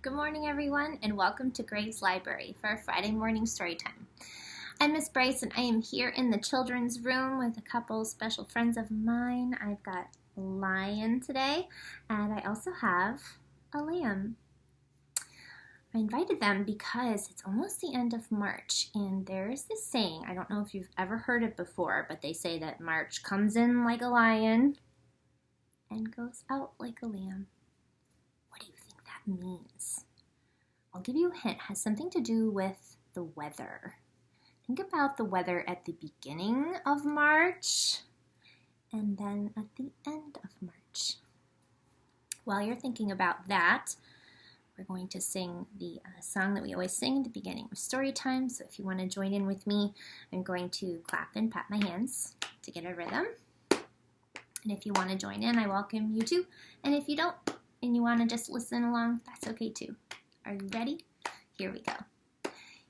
Good morning, everyone, and welcome to Graves Library for our Friday morning story time. I'm Miss Bryce, and I am here in the children's room with a couple special friends of mine. I've got Lion today, and I also have a lamb. I invited them because it's almost the end of March, and there is this saying, I don't know if you've ever heard it before, but they say that March comes in like a lion and goes out like a lamb. What do you think that means? I'll give you a hint. It has something to do with the weather. Think about the weather at the beginning of March and then at the end of March. While you're thinking about that, we're going to sing the song that we always sing at the beginning of story time. So if you want to join in with me, I'm going to clap and pat my hands to get a rhythm. And if you want to join in, I welcome you too. And if you don't, and you want to just listen along, that's okay too. Are you ready? Here we go.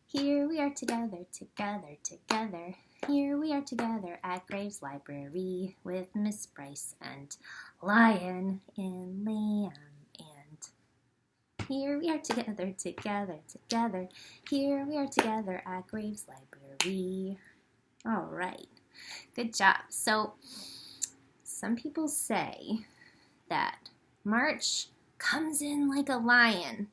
Here we are together, together, together. Here we are together at Graves Library with Miss Bryce and Lion and Lamb. And here we are together, together, together. Here we are together at Graves Library. All right. Good job. So some people say that March comes in like a lion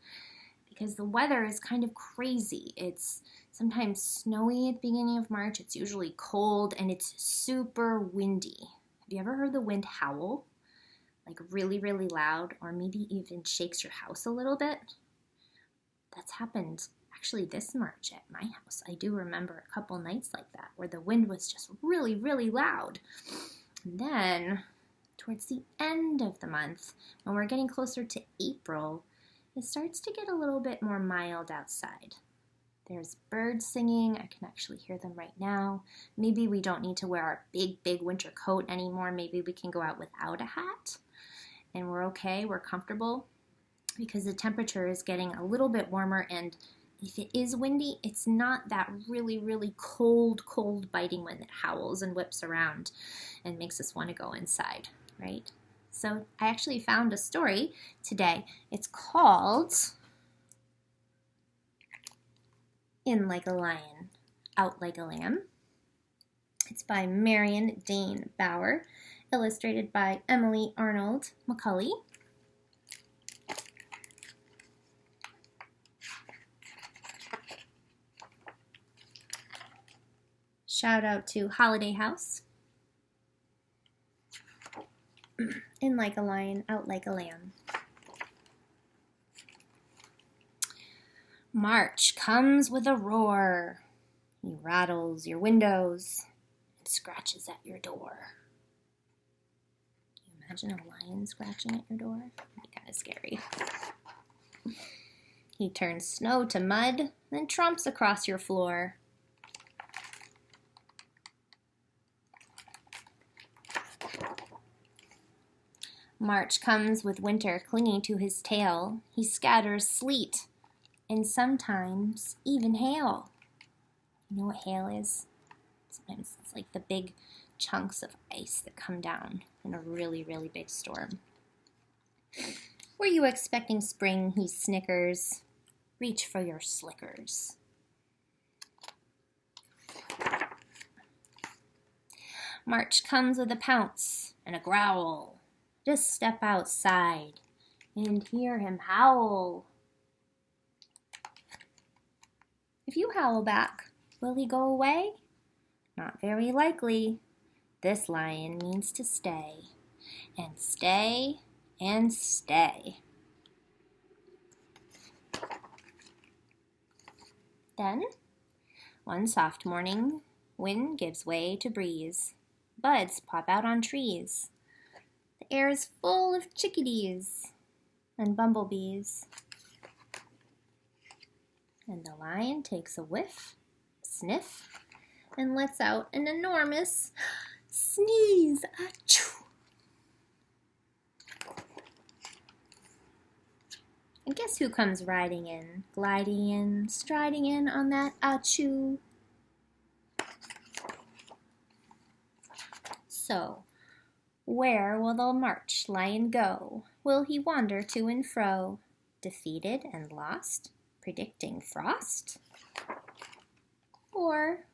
because the weather is kind of crazy. It's sometimes snowy at the beginning of March. It's usually cold and it's super windy. Have you ever heard the wind howl? Like really, really loud, or maybe even shakes your house a little bit? That's happened actually this March at my house. I do remember a couple nights like that where the wind was just really, really loud. And then towards the end of the month, when we're getting closer to April, it starts to get a little bit more mild outside. There's birds singing. I can actually hear them right now. Maybe we don't need to wear our big, big winter coat anymore. Maybe we can go out without a hat and we're okay, we're comfortable, because the temperature is getting a little bit warmer, and if it is windy, it's not that really, really cold, biting wind that howls and whips around and makes us want to go inside, right? So I actually found a story today. It's called In Like a Lion, Out Like a Lamb. It's by Marion Dane Bauer, illustrated by Emily Arnold McCulley. Shout out to Holiday House. In like a lion, out like a lamb. March comes with a roar. He rattles your windows and scratches at your door. Can you imagine a lion scratching at your door? That'd be kind of scary. He turns snow to mud, then tromps across your floor. March comes with winter clinging to his tail. He scatters sleet and sometimes even hail. You know what hail is? Sometimes it's like the big chunks of ice that come down in a really, really big storm. Were you expecting spring? He snickers. Reach for your slickers. March comes with a pounce and a growl. Just step outside and hear him howl. If you howl back, will he go away? Not very likely. This lion means to stay, and stay, and stay. Then, one soft morning, wind gives way to breeze. Buds pop out on trees. The air is full of chickadees and bumblebees. And the lion takes a whiff, sniff, and lets out an enormous sneeze. Achoo! And guess who comes riding in, gliding in, striding in on that achoo? So, where will the March lion go? Will he wander to and fro? defeated and lost, predicting frost? Or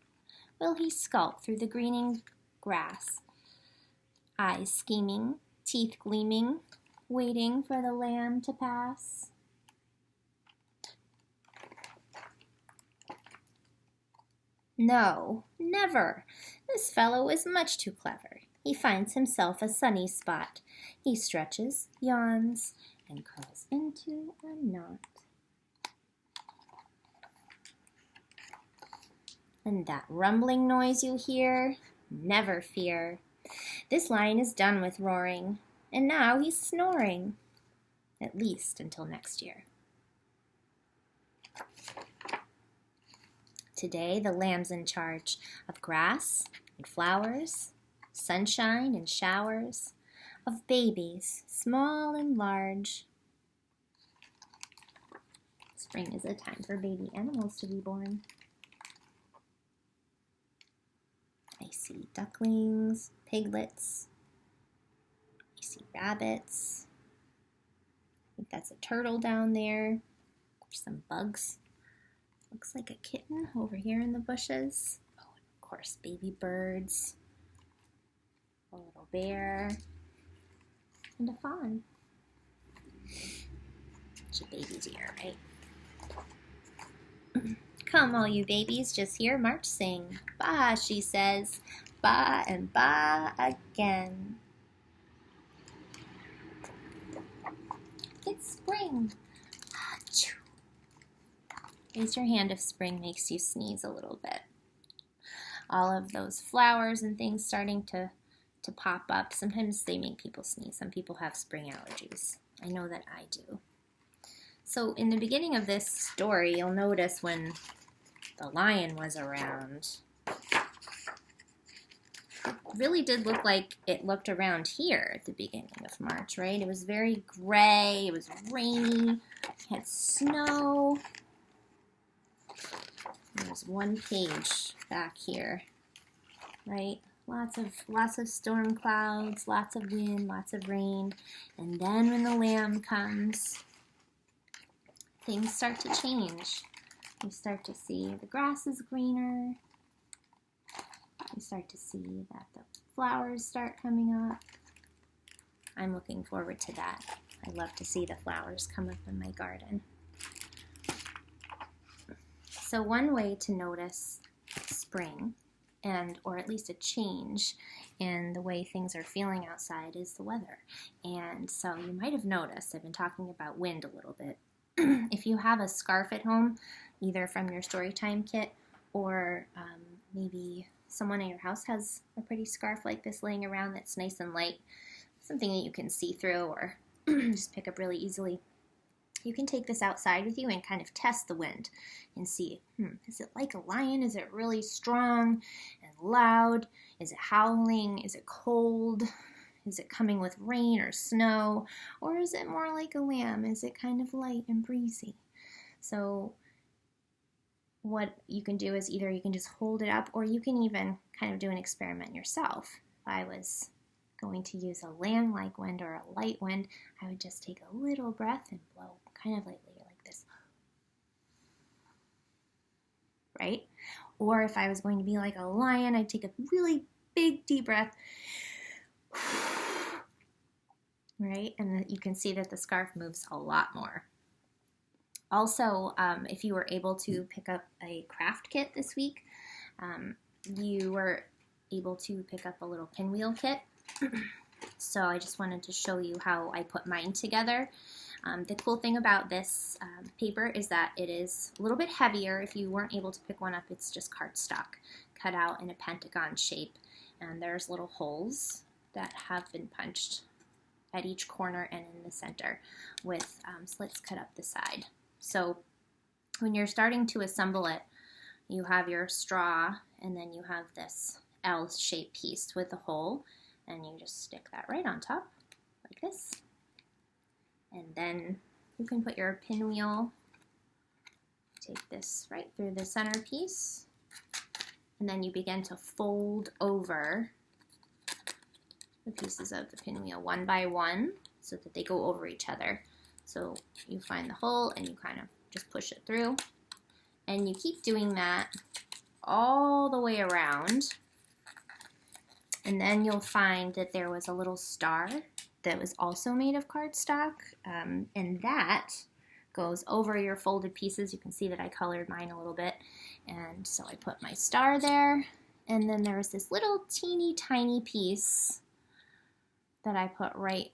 will he skulk through the greening grass, eyes scheming, teeth gleaming, waiting for the lamb to pass? No, never. This fellow is much too clever. He finds himself a sunny spot. He stretches, yawns, and curls into a knot. And that rumbling noise you hear, never fear. This lion is done with roaring, and now he's snoring, at least until next year. Today, the lamb's in charge of grass and flowers, sunshine and showers, of babies, small and large. Spring is a time for baby animals to be born. I see ducklings, piglets. I see rabbits. I think that's a turtle down there. There's some bugs. Looks like a kitten over here in the bushes. Oh, and of course, baby birds. A little bear. And a fawn. It's a baby's ear, right? Come, all you babies, just hear March sing. Ba, she says, ba and ba again. It's spring. Achoo. Raise your hand if spring makes you sneeze a little bit. All of those flowers and things starting to pop up. Sometimes they make people sneeze. Some people have spring allergies. I know that I do. So in the beginning of this story, you'll notice when the lion was around, it really did look like it looked around here at the beginning of March, right? It was very gray, it was rainy, it had snow. There's one page back here, right? Lots of storm clouds, lots of wind, lots of rain. And then when the lamb comes, things start to change. You start to see the grass is greener. You start to see that the flowers start coming up. I'm looking forward to that. I love to see the flowers come up in my garden. So one way to notice spring, or at least a change in the way things are feeling outside, is the weather. And so you might have noticed, I've been talking about wind a little bit. If you have a scarf at home, either from your Storytime kit or maybe someone in your house has a pretty scarf like this laying around that's nice and light, something that you can see through or just pick up really easily, you can take this outside with you and kind of test the wind and see, is it like a lion? Is it really strong and loud? Is it howling? Is it cold? Is it coming with rain or snow? Or is it more like a lamb? Is it kind of light and breezy? So what you can do is either you can just hold it up or you can even kind of do an experiment yourself. If I was going to use a lamb-like wind or a light wind, I would just take a little breath and blow kind of lightly like this. Right? Or if I was going to be like a lion, I'd take a really big deep breath. Right? And then you can see that the scarf moves a lot more. Also, if you were able to pick up a craft kit this week, you were able to pick up a little pinwheel kit. So I just wanted to show you how I put mine together. The cool thing about this paper is that it is a little bit heavier. If you weren't able to pick one up, it's just cardstock cut out in a pentagon shape. And there's little holes that have been punched at each corner and in the center with slits cut up the side. So when you're starting to assemble it, you have your straw and then you have this L-shaped piece with a hole, and you just stick that right on top like this. And then you can put your pinwheel, take this right through the center piece, and then you begin to fold over the pieces of the pinwheel one by one so that they go over each other. So you find the hole and you kind of just push it through. And you keep doing that all the way around. And then you'll find that there was a little star that was also made of cardstock. And that goes over your folded pieces. You can see that I colored mine a little bit. And so I put my star there. And then there was this little teeny tiny piece that I put right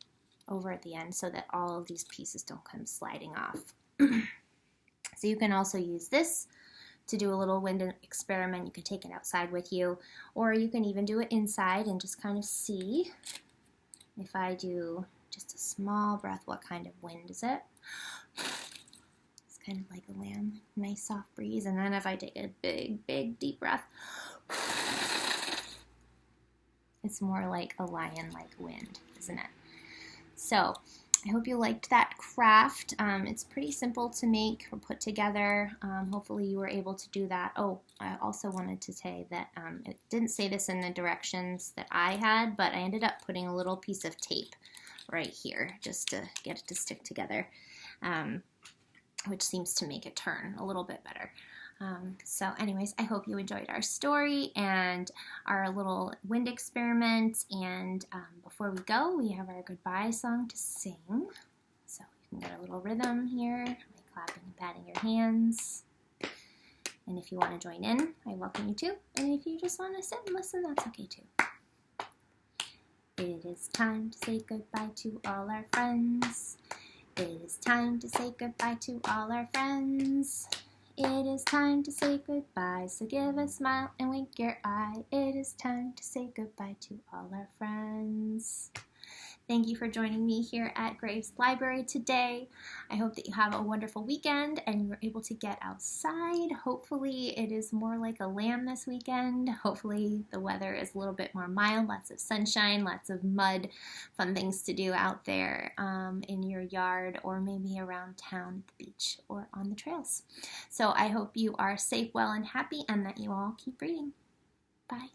over at the end so that all of these pieces don't come sliding off. So you can also use this to do a little wind experiment. You can take it outside with you, or you can even do it inside and just kind of see. If I do just a small breath, what kind of wind is it? It's kind of like a lamb, nice soft breeze. And then if I take a big, big, deep breath, it's more like a lion-like wind, isn't it? So I hope you liked that craft. It's pretty simple to make or put together. Hopefully you were able to do that. Oh, I also wanted to say that it didn't say this in the directions that I had, but I ended up putting a little piece of tape right here just to get it to stick together, which seems to make it turn a little bit better. So anyways, I hope you enjoyed our story and our little wind experiment. And before we go, we have our goodbye song to sing. So you can get a little rhythm here by clapping and patting your hands. And if you want to join in, I welcome you to. And if you just want to sit and listen, that's okay too. It is time to say goodbye to all our friends. It is time to say goodbye to all our friends. It is time to say goodbye, so give a smile and wink your eye. It is time to say goodbye to all our friends. Thank you for joining me here at Graves Library today. I hope that you have a wonderful weekend and you're able to get outside. Hopefully it is more like a lamb this weekend. Hopefully the weather is a little bit more mild, lots of sunshine, lots of mud, fun things to do out there in your yard or maybe around town at the beach or on the trails. So I hope you are safe, well, and happy and that you all keep reading. Bye.